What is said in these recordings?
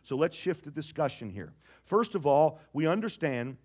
So let's shift the discussion here. First of all, we understand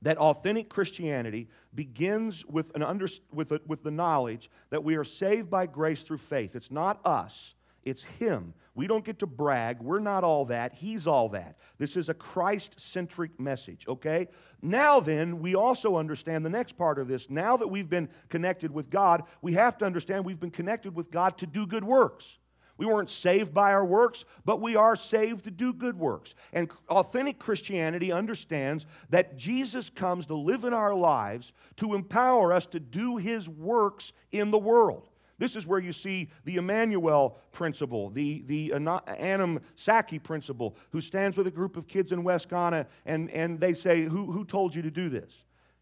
that authentic Christianity begins with the knowledge that we are saved by grace through faith. It's not us. It's Him. We don't get to brag. We're not all that. He's all that. This is a Christ-centric message, okay? Now then, we also understand the next part of this. Now that we've been connected with God, we have to understand we've been connected with God to do good works. We weren't saved by our works, but we are saved to do good works. And authentic Christianity understands that Jesus comes to live in our lives to empower us to do His works in the world. This is where you see the Emmanuel principle, the Anam Saki principle, who stands with a group of kids in West Ghana, and they say, who told you to do this?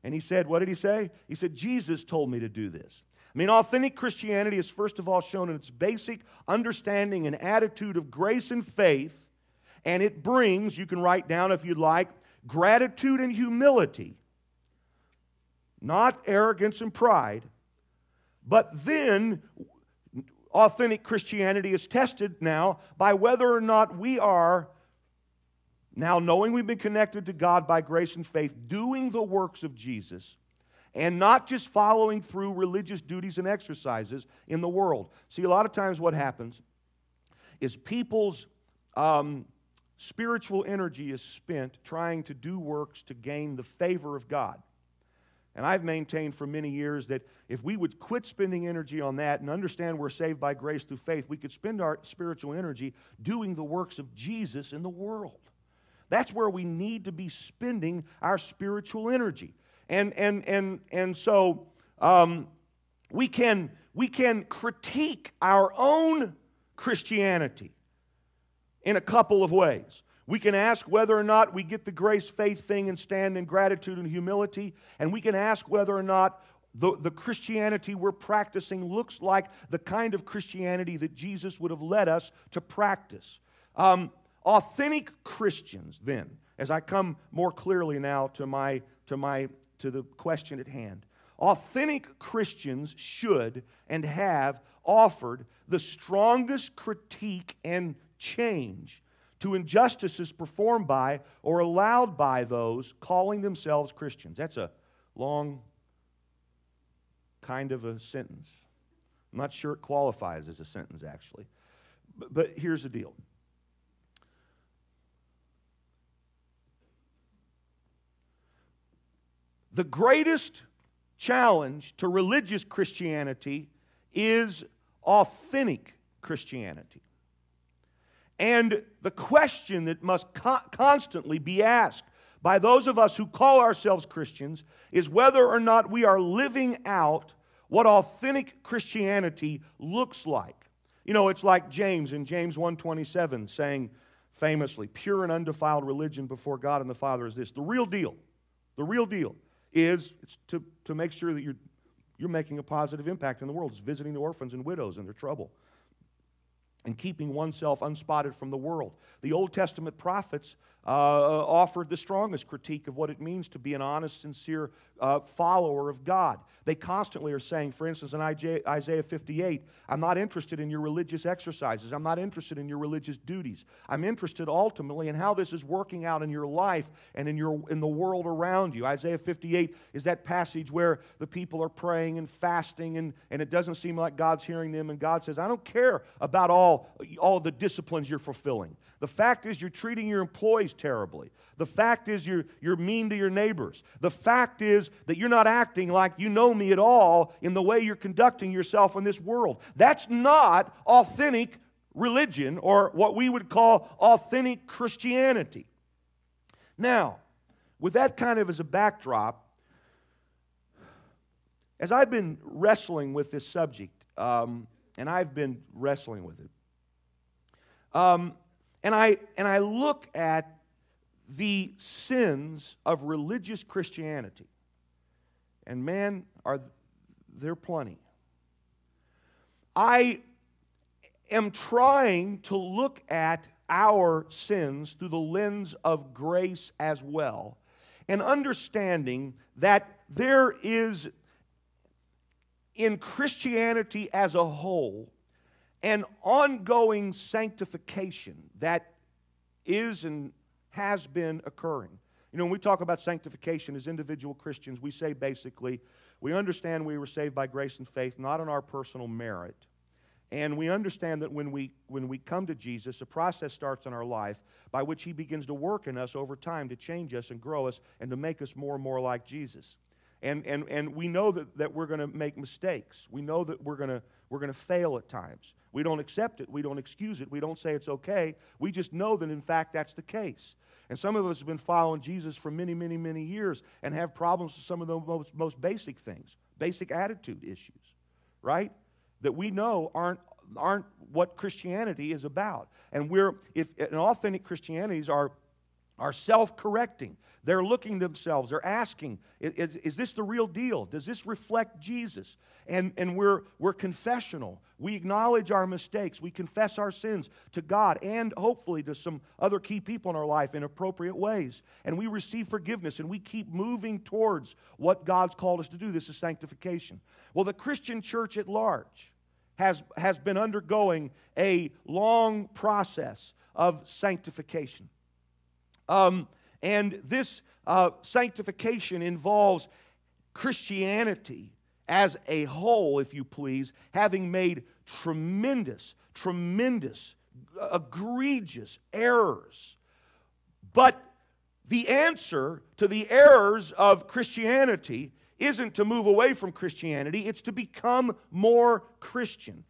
And he said, what did he say? He said, Jesus told me to do this. I mean, authentic Christianity is first of all shown in its basic understanding and attitude of grace and faith, and it brings, you can write down if you'd like, gratitude and humility, not arrogance and pride. But then, authentic Christianity is tested now by whether or not we are, now knowing we've been connected to God by grace and faith, doing the works of Jesus, and not just following through religious duties and exercises in the world. See, a lot of times what happens is people's spiritual energy is spent trying to do works to gain the favor of God. And I've maintained for many years that if we would quit spending energy on that and understand we're saved by grace through faith, we could spend our spiritual energy doing the works of Jesus in the world. That's where we need to be spending our spiritual energy. And so we can critique our own Christianity in a couple of ways. We can ask whether or not we get the grace-faith thing and stand in gratitude and humility. And we can ask whether or not the Christianity we're practicing looks like the kind of Christianity that Jesus would have led us to practice. Authentic Christians, then, as I come more clearly now to the question at hand, authentic Christians should and have offered the strongest critique and change to injustices performed by or allowed by those calling themselves Christians. That's a long kind of a sentence. I'm not sure it qualifies as a sentence, actually. But here's the deal. The greatest challenge to religious Christianity is authentic Christianity. And the question that must constantly be asked by those of us who call ourselves Christians is whether or not we are living out what authentic Christianity looks like. You know, it's like James in James 1:27 saying famously, pure and undefiled religion before God and the Father is this. The real deal is to make sure that you're making a positive impact in the world. It's visiting the orphans and widows in their trouble, and keeping oneself unspotted from the world. The Old Testament prophets offered the strongest critique of what it means to be an honest, sincere follower of God. They constantly are saying, for instance, in Isaiah 58, I'm not interested in your religious exercises. I'm not interested in your religious duties. I'm interested ultimately in how this is working out in your life and in the world around you. Isaiah 58 is that passage where the people are praying and fasting, and it doesn't seem like God's hearing them, and God says, I don't care about all the disciplines you're fulfilling. The fact is you're treating your employees terribly. The fact is you're mean to your neighbors. The fact is that you're not acting like you know me at all in the way you're conducting yourself in this world. That's not authentic religion, or what we would call authentic Christianity. Now, with that kind of as a backdrop, as I've been wrestling with this subject, and I've been wrestling with it, and I look at the sins of religious Christianity, and man, are there plenty. I am trying to look at our sins through the lens of grace as well, and understanding that there is, in Christianity as a whole, an ongoing sanctification that is and has been occurring. You know, when we talk about sanctification as individual Christians, we say basically, we understand we were saved by grace and faith, not on our personal merit. And we understand that when we come to Jesus, a process starts in our life by which He begins to work in us over time to change us and grow us and to make us more and more like Jesus. And we know that we're going to make mistakes. We know that we're going to fail at times. We don't accept it. We don't excuse it. We don't say it's okay. We just know that, in fact, that's the case. And some of us have been following Jesus for many, many, many years and have problems with some of the most basic things, basic attitude issues, right? That we know aren't what Christianity is about. And authentic Christianities are self-correcting. They're looking themselves. They're asking, is this the real deal? Does this reflect Jesus? And we're confessional. We acknowledge our mistakes. We confess our sins to God and hopefully to some other key people in our life in appropriate ways. And we receive forgiveness and we keep moving towards what God's called us to do. This is sanctification. Well, the Christian church at large has been undergoing a long process of sanctification. And this sanctification involves Christianity as a whole, if you please, having made tremendous, egregious errors. But the answer to the errors of Christianity isn't to move away from Christianity, it's to become more Christian.